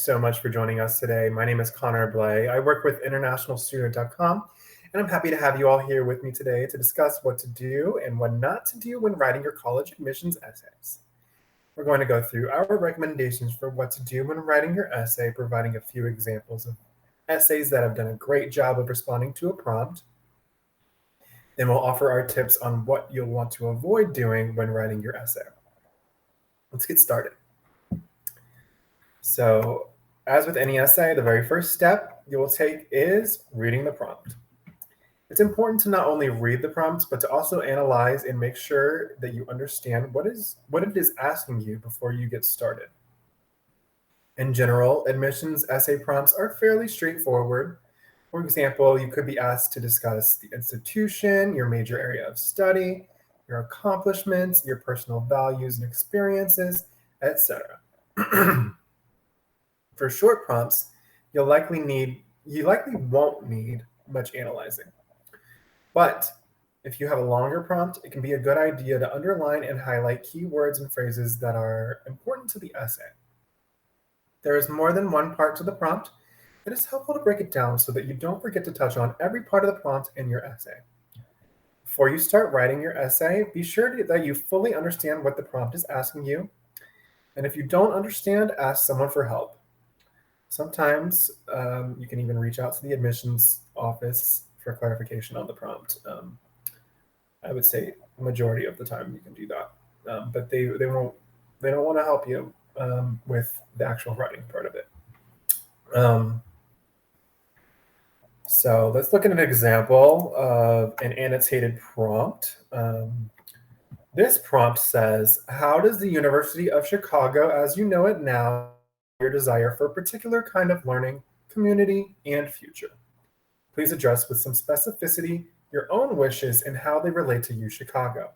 so much for joining us today. My name is Connor Blay. I work with internationalstudent.com, and I'm happy to have you all here with me today to discuss what to do and what not to do when writing your college admissions essays. We're going to go through our recommendations for what to do when writing your essay, providing a few examples of essays that have done a great job of responding to a prompt. Then we'll offer our tips on what you'll want to avoid doing when writing your essay. Let's get started. So, as with any essay, the very first step you will take is reading the prompt. It's important to not only read the prompt, but to also analyze and make sure that you understand what it is asking you before you get started. In general, admissions essay prompts are fairly straightforward. For example, you could be asked to discuss the institution, your major area of study, your accomplishments, your personal values and experiences, etc. For short prompts, you likely won't need much analyzing. But if you have a longer prompt, it can be a good idea to underline and highlight key words and phrases that are important to the essay. There is more than one part to the prompt. It is helpful to break it down so that you don't forget to touch on every part of the prompt in your essay. Before you start writing your essay, be sure that you fully understand what the prompt is asking you. And if you don't understand, ask someone for help. Sometimes you can even reach out to the admissions office for clarification on the prompt. I would say the majority of the time you can do that, but they don't want to help you with the actual writing part of it. So let's look at an example of an annotated prompt. This prompt says, how does the University of Chicago, as you know it now, your desire for a particular kind of learning, community, and future? Please address with some specificity your own wishes and how they relate to UChicago.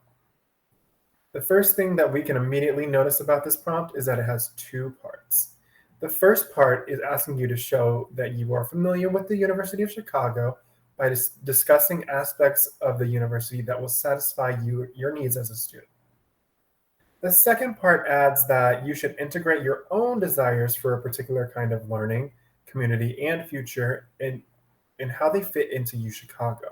The first thing that we can immediately notice about this prompt is that it has two parts. The first part is asking you to show that you are familiar with the University of Chicago by discussing aspects of the university that will satisfy your needs as a student. The second part adds that you should integrate your own desires for a particular kind of learning, community, and future in how they fit into UChicago.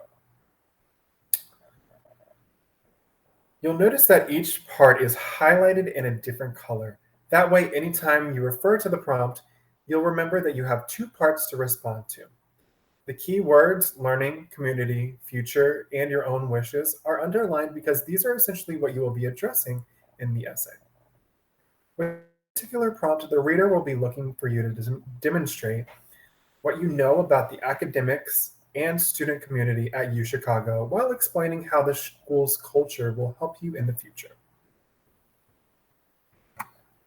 You'll notice that each part is highlighted in a different color. That way, anytime you refer to the prompt, you'll remember that you have two parts to respond to. The key words, learning, community, future, and your own wishes are underlined because these are essentially what you will be addressing in the essay. With a particular prompt, the reader will be looking for you to demonstrate what you know about the academics and student community at UChicago while explaining how the school's culture will help you in the future.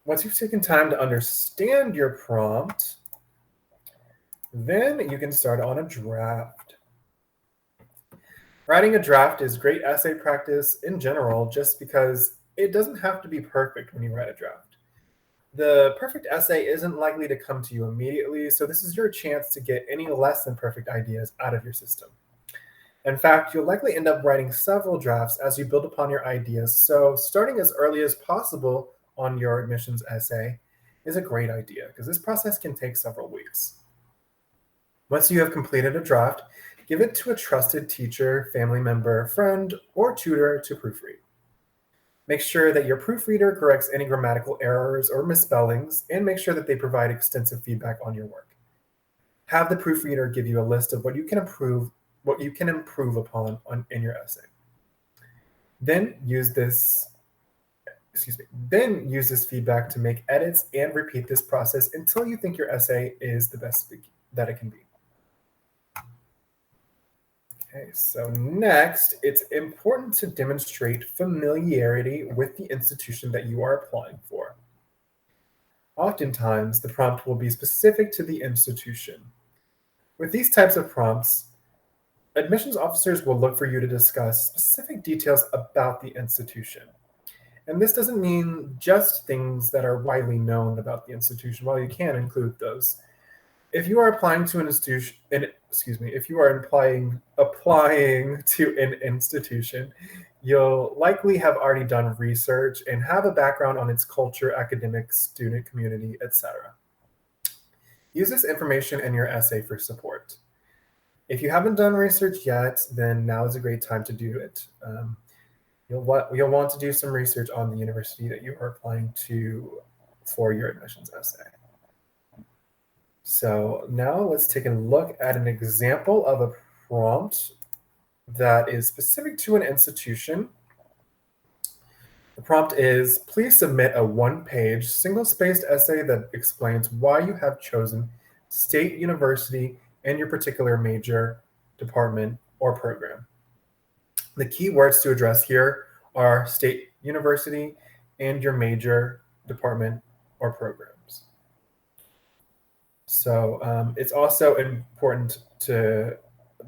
Once you've taken time to understand your prompt, then you can start on a draft. Writing a draft is great essay practice in general, just because it doesn't have to be perfect when you write a draft. The perfect essay isn't likely to come to you immediately, so this is your chance to get any less than perfect ideas out of your system. In fact, you'll likely end up writing several drafts as you build upon your ideas, so starting as early as possible on your admissions essay is a great idea because this process can take several weeks. Once you have completed a draft, give it to a trusted teacher, family member, friend, or tutor to proofread. Make sure that your proofreader corrects any grammatical errors or misspellings, and make sure that they provide extensive feedback on your work. Have the proofreader give you a list of what you can improve upon in your essay. Then use this feedback to make edits and repeat this process until you think your essay is the best that it can be. Okay, so next, it's important to demonstrate familiarity with the institution that you are applying for. Oftentimes, the prompt will be specific to the institution. With these types of prompts, admissions officers will look for you to discuss specific details about the institution. And this doesn't mean just things that are widely known about the institution, while you can include those. If you are applying to an institution, if you are applying to an institution, you'll likely have already done research and have a background on its culture, academics, student community, etc. Use this information in your essay for support. If you haven't done research yet, then now is a great time to do it. You'll want to do some research on the university that you are applying to for your admissions essay. So now let's take a look at an example of a prompt that is specific to an institution. The prompt is, please submit a one-page, single-spaced essay that explains why you have chosen State University and your particular major, department, or program. The key words to address here are State University and your major, department, or programs. So it's also important to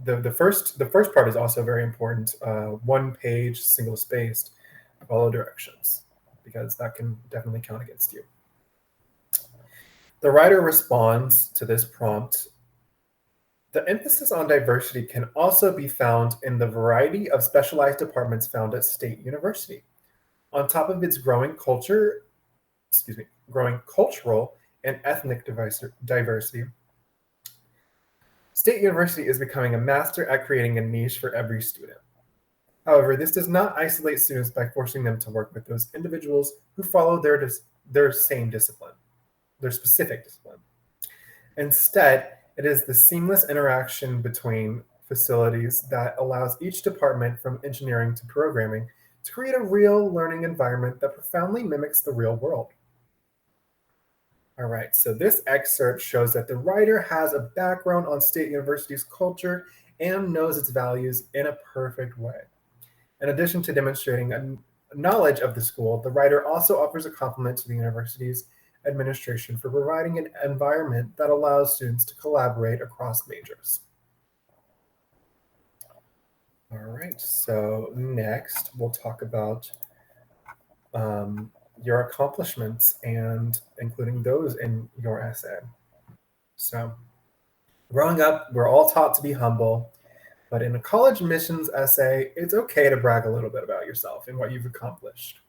the first part is also very important. One page, single spaced, follow directions, because that can definitely count against you. The writer responds to this prompt. The emphasis on diversity can also be found in the variety of specialized departments found at State University. On top of its growing cultural and ethnic diversity, State University is becoming a master at creating a niche for every student. However, this does not isolate students by forcing them to work with those individuals who follow their same discipline, their specific discipline. Instead, it is the seamless interaction between facilities that allows each department, from engineering to programming, to create a real learning environment that profoundly mimics the real world. All right, so this excerpt shows that the writer has a background on State University's culture and knows its values in a perfect way. In addition to demonstrating a knowledge of the school, the writer also offers a compliment to the university's administration for providing an environment that allows students to collaborate across majors. All right, so next we'll talk about your accomplishments and including those in your essay. So growing up, we're all taught to be humble, but in a college admissions essay, it's okay to brag a little bit about yourself and what you've accomplished.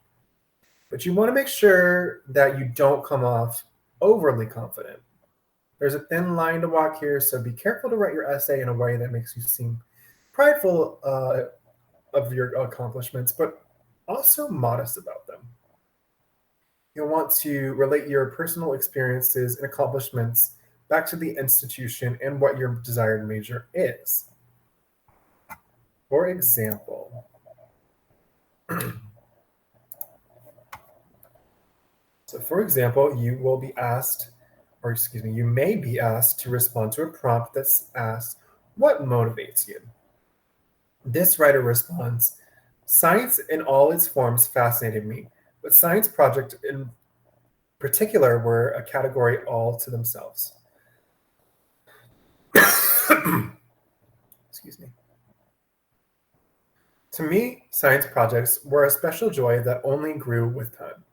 But you want to make sure that you don't come off overly confident. There's a thin line to walk here, so be careful to write your essay in a way that makes you seem prideful of your accomplishments, but also modest about them. You'll want to relate your personal experiences and accomplishments back to the institution and what your desired major is. For example, you will be asked, you may be asked to respond to a prompt that asks, what motivates you? This writer responds, science in all its forms fascinated me, but science projects in particular were a category all to themselves. Excuse me. To me, science projects were a special joy that only grew with time.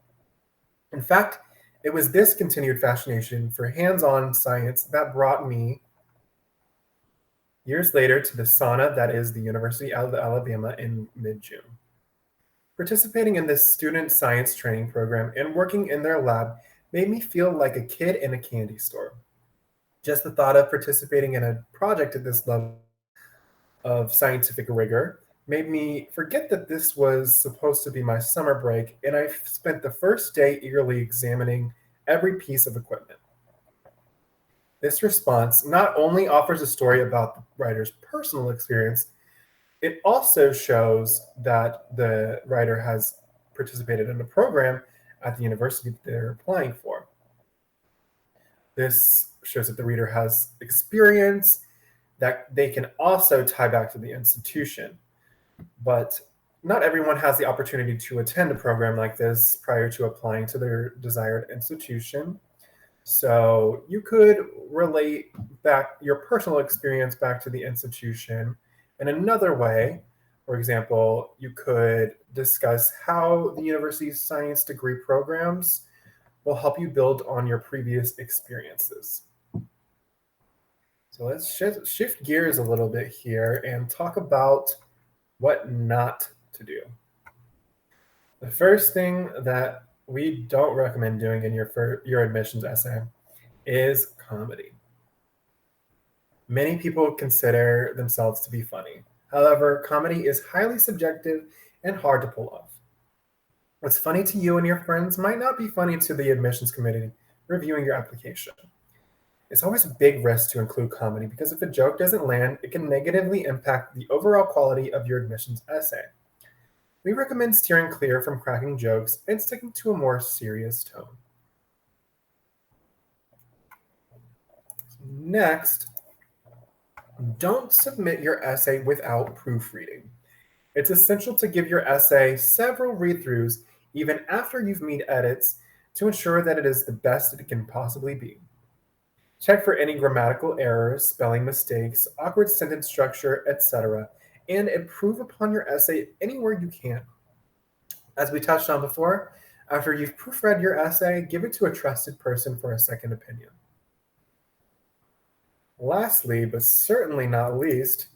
In fact, it was this continued fascination for hands-on science that brought me years later to the sauna that is the University of Alabama in mid-June. Participating in this student science training program and working in their lab made me feel like a kid in a candy store. Just the thought of participating in a project at this level of scientific rigor made me forget that this was supposed to be my summer break, and I spent the first day eagerly examining every piece of equipment. This response not only offers a story about the writer's personal experience, it also shows that the writer has participated in a program at the university that they're applying for. This shows that the reader has experience that they can also tie back to the institution. But not everyone has the opportunity to attend a program like this prior to applying to their desired institution. So you could relate back your personal experience back to the institution in another way. For example, you could discuss how the university's science degree programs will help you build on your previous experiences. So let's shift gears a little bit here and talk about what not to do. The first thing that we don't recommend doing in your admissions essay is comedy. Many people consider themselves to be funny. However, comedy is highly subjective and hard to pull off. What's funny to you and your friends might not be funny to the admissions committee reviewing your application. It's always a big risk to include comedy because if a joke doesn't land, it can negatively impact the overall quality of your admissions essay. We recommend steering clear from cracking jokes and sticking to a more serious tone. Next, don't submit your essay without proofreading. It's essential to give your essay several read-throughs even after you've made edits to ensure that it is the best it can possibly be. Check for any grammatical errors, spelling mistakes, awkward sentence structure, etc., and improve upon your essay anywhere you can. As we touched on before, after you've proofread your essay, give it to a trusted person for a second opinion. Lastly, but certainly not least,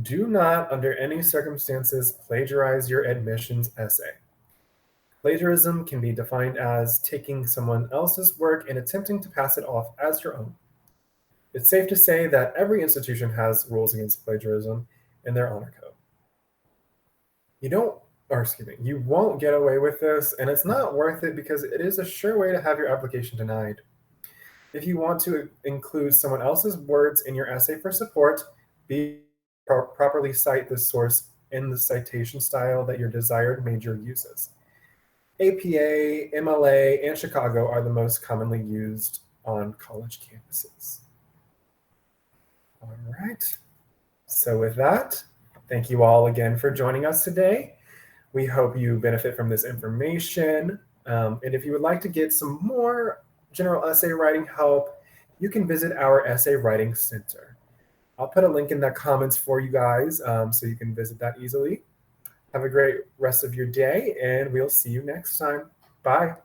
do not, under any circumstances, plagiarize your admissions essay. Plagiarism can be defined as taking someone else's work and attempting to pass it off as your own. It's safe to say that every institution has rules against plagiarism in their honor code. You won't get away with this, and it's not worth it because it is a sure way to have your application denied. If you want to include someone else's words in your essay for support, properly cite the source in the citation style that your desired major uses. APA, MLA, and Chicago are the most commonly used on college campuses. All right. So with that, thank you all again for joining us today. We hope you benefit from this information. And if you would like to get some more general essay writing help, you can visit our Essay Writing Center. I'll put a link in the comments for you guys so you can visit that easily. Have a great rest of your day, and we'll see you next time. Bye.